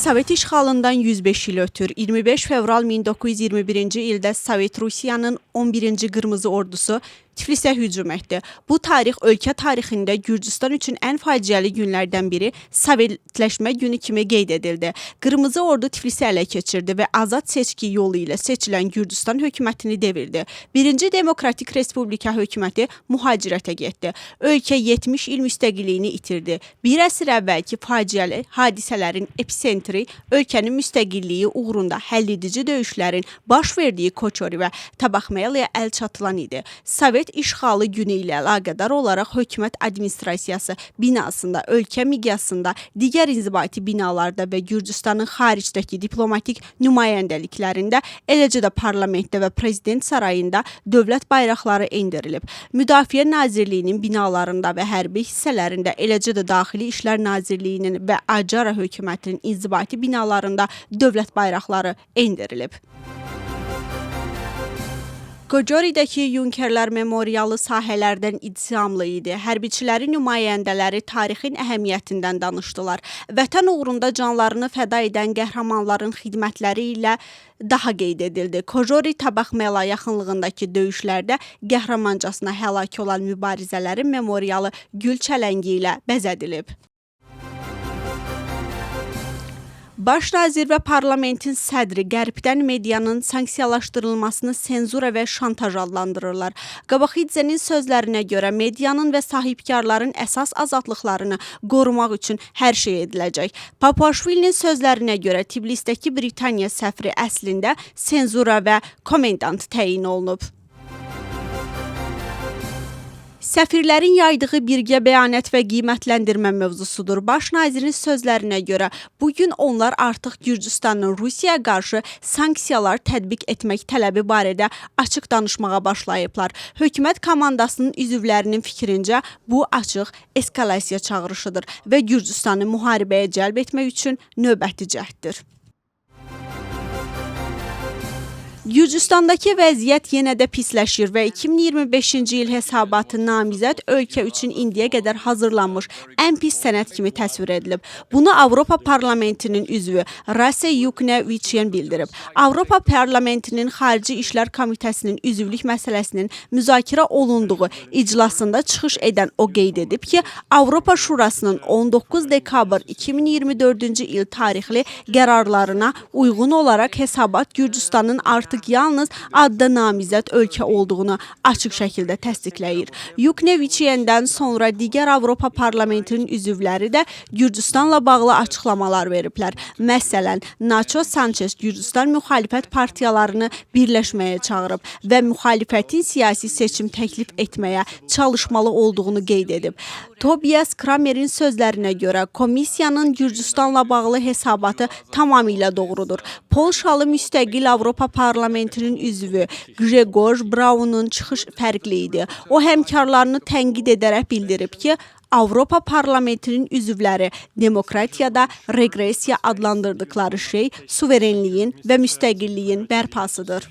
Sovet işğalından 105 il ötür. 25 fevral 1921-ci ildə Sovet Rusiyanın 11-ci Qırmızı Ordusu Tiflisə hücum etdi. Bu tarix ölkə tarixində Gürcüstan üçün ən faciəli günlərdən biri Sovetləşmə günü kimi qeyd edildi. Qırmızı Ordu Tiflisi ələ keçirdi və azad seçki yolu ilə seçilən Gürcüstan hökumətini devirdi. Birinci Demokratik Respublika hökuməti mühacirətə getdi. Ölkə 70 il müstəqilliyini itirdi. Bir əsr əvvəlki faciəli hadisələrin epicentri ölkənin müstəqilliyi uğrunda həlledici döyüşlərin baş verdiyi Koçori və Tabaxmeyliyə əl çatılan idi. Sovet işğalı günü ilə əlaqədar olaraq hökumət administrasiyası binasında, ölkə miqyasında, digər inzibati binalarda və Gürcüstanın xaricdəki diplomatik nümayəndəliklərində, eləcə də parlamentdə və prezident sarayında dövlət bayraqları endirilib. Müdafiə Nazirliyinin binalarında və hərbi hissələrində, eləcə də Daxili İşlər Nazirliyinin və Acara hökumətinin inzibati binalarında dövlət bayraqları endirilib. Koçoridəki Yunkerlər memorialı sahələrdən iddiamlı idi. Hərbiçilərin nümayəndələri tarixin əhəmiyyətindən danışdılar. Vətən uğrunda canlarını fəda edən qəhrəmanların xidmətləri ilə daha qeyd edildi. Koçori Tabaxmela yaxınlığındakı döyüşlərdə qəhrəmancasına həlak olan mübarizələrin memorialı gül çələngi ilə bəzədilib. Baş nazir və parlamentin sədri qərbdən medianın sanksiyalaşdırılmasını senzura və şantaj adlandırırlar. Qabaxidzənin sözlərinə görə medianın və sahibkarların əsas azadlıqlarını qorumaq üçün hər şey ediləcək. Papuaşvilinin sözlərinə görə Tbilisdəki Britaniya səfiri əslində senzura və komendant təyin olunub. Səfirlərin yaydığı birgə bəyanət və qiymətləndirmə mövzusudur. Baş nazirin sözlərinə görə bugün onlar artıq Gürcüstanın Rusiyaya qarşı sanksiyalar tətbiq etmək tələbi barədə açıq danışmağa başlayıblar. Hökumət komandasının üzvlərinin fikrincə bu açıq eskalasiya çağırışıdır və Gürcüstanı müharibəyə cəlb etmək üçün növbəti cəhddir. Gürcüstandakı vəziyyət yenə də pisləşir və 2025-ci il hesabatı namizəd ölkə üçün indiyə qədər hazırlanmış ən pis sənəd kimi təsvir edilib. Bunu Avropa Parlamentinin üzvü Rase Yukneviçyen bildirib. Avropa Parlamentinin Xarici İşlər Komitəsinin üzvlük məsələsinin müzakirə olunduğu iclasında çıxış edən o qeyd edib ki, Avropa Şurasının 19 dekabr 2024-cü il tarixli qərarlarına uyğun olaraq hesabat Gürcüstanın artıq yalnız adda namizəd ölkə olduğunu açıq şəkildə təsdiqləyir. Yukneviçyəndən sonra digər Avropa Parlamentinin üzvləri də Gürcüstanla bağlı açıqlamalar veriblər. Məsələn, Nacho Sanchez Gürcüstan müxalifət partiyalarını birləşməyə çağırıb və müxalifətin siyasi seçim təklif etməyə çalışmalı olduğunu qeyd edib. Tobias Kramer'in sözlərinə görə komissiyanın Gürcüstanla bağlı hesabatı tamamilə doğrudur. Polşalı müstəqil Avropa Parlamentinin üzvü Grzegorz Braun'un çıxış fərqli idi. O həmkarlarını tənqid edərək bildirib ki, Avropa Parlamentinin üzvləri demokratiyada regresiya adlandırdıkları şey suverenliyin və müstəqilliyin bərpasıdır.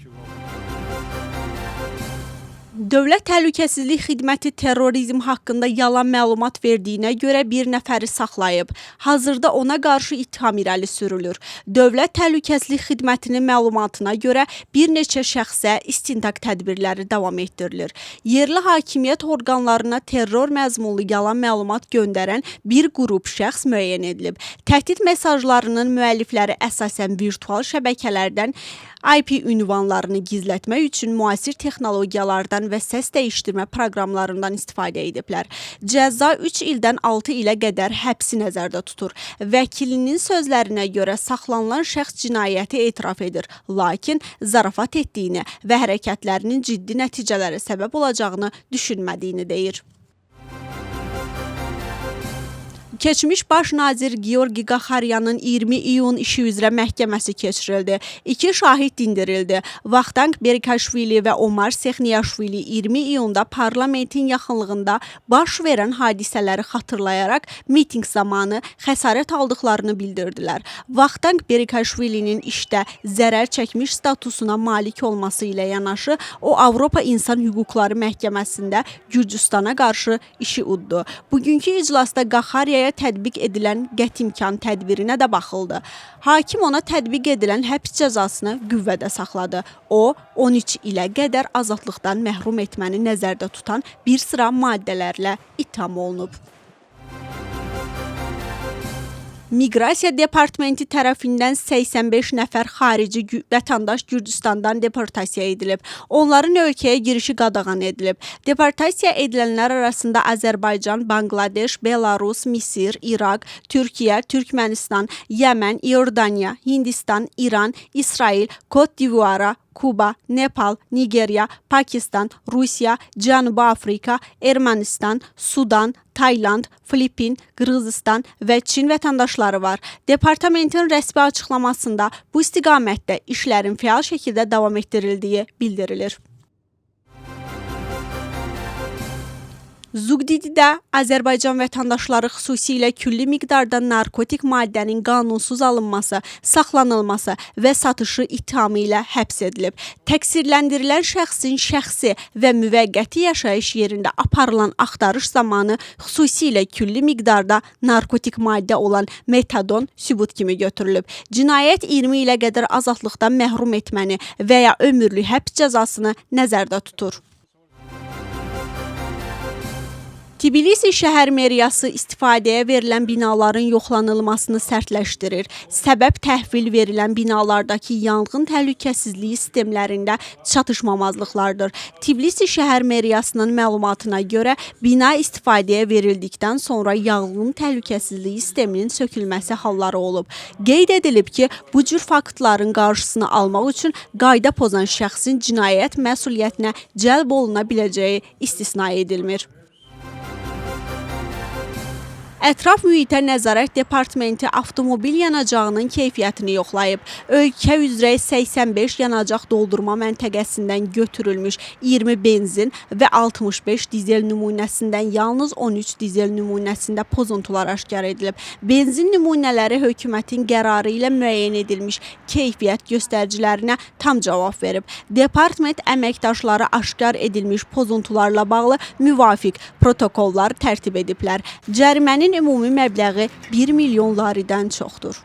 Dövlət Təhlükəsizlik Xidməti terrorizm haqqında yalan məlumat verdiyinə görə bir nəfəri saxlayıb. Hazırda ona qarşı ittiham irəli sürülür. Dövlət Təhlükəsizlik Xidmətinin məlumatına görə bir neçə şəxsə istintaq tədbirləri davam etdirilir. Yerli hakimiyyət orqanlarına terror məzmunlu yalan məlumat göndərən bir qrup şəxs müəyyən edilib. Təhdid mesajlarının müəllifləri əsasən virtual şəbəkələrdən IP ünvanlarını gizlətmək üçün müasir texnologiyalardan və səs dəyişdirmə proqramlarından istifadə ediblər. Cəza 3 ildən 6 ilə qədər həbsi nəzərdə tutur. Vəkilinin sözlərinə görə saxlanılan şəxs cinayəti etiraf edir, lakin zarafat etdiyini və hərəkətlərinin ciddi nəticələrə səbəb olacağını düşünmədiyini deyir. Keçmiş baş nazir Georgi Qaxaryanın 20 iyun işi üzrə məhkəməsi keçirildi. 2 şahid dindirildi. Vaxtanq Berikaşvili və Omar Sexniyaşvili 20 iyunda parlamentin yaxınlığında baş verən hadisələri xatırlayaraq miting zamanı xəsarət aldıqlarını bildirdilər. Vaxtanq Berikaşvilinin işdə zərər çəkmiş statusuna malik olması ilə yanaşı, o Avropa İnsan Hüquqları Məhkəməsində Gürcüstana qarşı işi uddu. Bugünkü iclasda Qaxaryaya tətbiq edilən qəti imkan tədbirinə də baxıldı. Hakim ona tətbiq edilən həbs cəzasını qüvvədə saxladı. O, 13 ilə qədər azadlıqdan məhrum etməni nəzərdə tutan bir sıra maddələrlə ittiham olunub. Miqrasiya Departamenti tərəfindən 85 nəfər xarici vətəndaş Gürcüstandan deportasiya edilib. Onların ölkəyə girişi qadağan edilib. Deportasiya edilənlər arasında Azərbaycan, Bangladeş, Belarus, Misir, İraq, Türkiyə, Türkmənistan, Yəmən, İordaniya, Hindistan, İran, İsrail, Kod d'Ivoire, Kuba, Nepal, Nigeriya, Pakistan, Rusiya, Cənubi Afrika, Ermənistan, Sudan, Tayland, Filippin, Qırğızistan və Çin vətəndaşları var. Departamentin rəsmi açıqlamasında bu istiqamətdə işlərin fəal şəkildə davam etdirildiyi bildirilir. Zugdididə Azərbaycan vətəndaşları xüsusilə külli miqdarda narkotik maddənin qanunsuz alınması, saxlanılması və satışı ittihamı ilə həbs edilib. Təqsirləndirilən şəxsin şəxsi və müvəqqəti yaşayış yerində aparılan axtarış zamanı xüsusilə külli miqdarda narkotik maddə olan metadon sübut kimi götürülüb. Cinayət 20 ilə qədər azadlıqdan məhrum etməni və ya ömürlük həbs cəzasını nəzərdə tutur. Tbilisi şəhər meriyası istifadəyə verilən binaların yoxlanılmasını sərtləşdirir. Səbəb təhvil verilən binalardakı yanğın təhlükəsizliyi sistemlərində çatışmamazlıqlardır. Tbilisi şəhər meriyasının məlumatına görə bina istifadəyə verildikdən sonra yanğın təhlükəsizliyi sisteminin sökülməsi halları olub. Qeyd edilib ki, bu cür faktların qarşısını almaq üçün qayda pozan şəxsin cinayət məsuliyyətinə cəlb oluna biləcəyi istisna edilmir. Ətraf mühitə nəzarət departamenti avtomobil yanacağının keyfiyyətini yoxlayıb. Ölkə üzrə 85 yanacaq doldurma məntəqəsindən götürülmüş 20 benzin və 65 dizel nümunəsindən yalnız 13 dizel nümunəsində pozuntular aşkar edilib. Benzin nümunələri hökumətin qərarı ilə müəyyən edilmiş keyfiyyət göstəricilərinə tam cavab verib. Departament əməkdaşları aşkar edilmiş pozuntularla bağlı müvafiq protokollar tərtib ediblər. Cərimənin ümumi məbləği 1 milyon laridən çoxdur.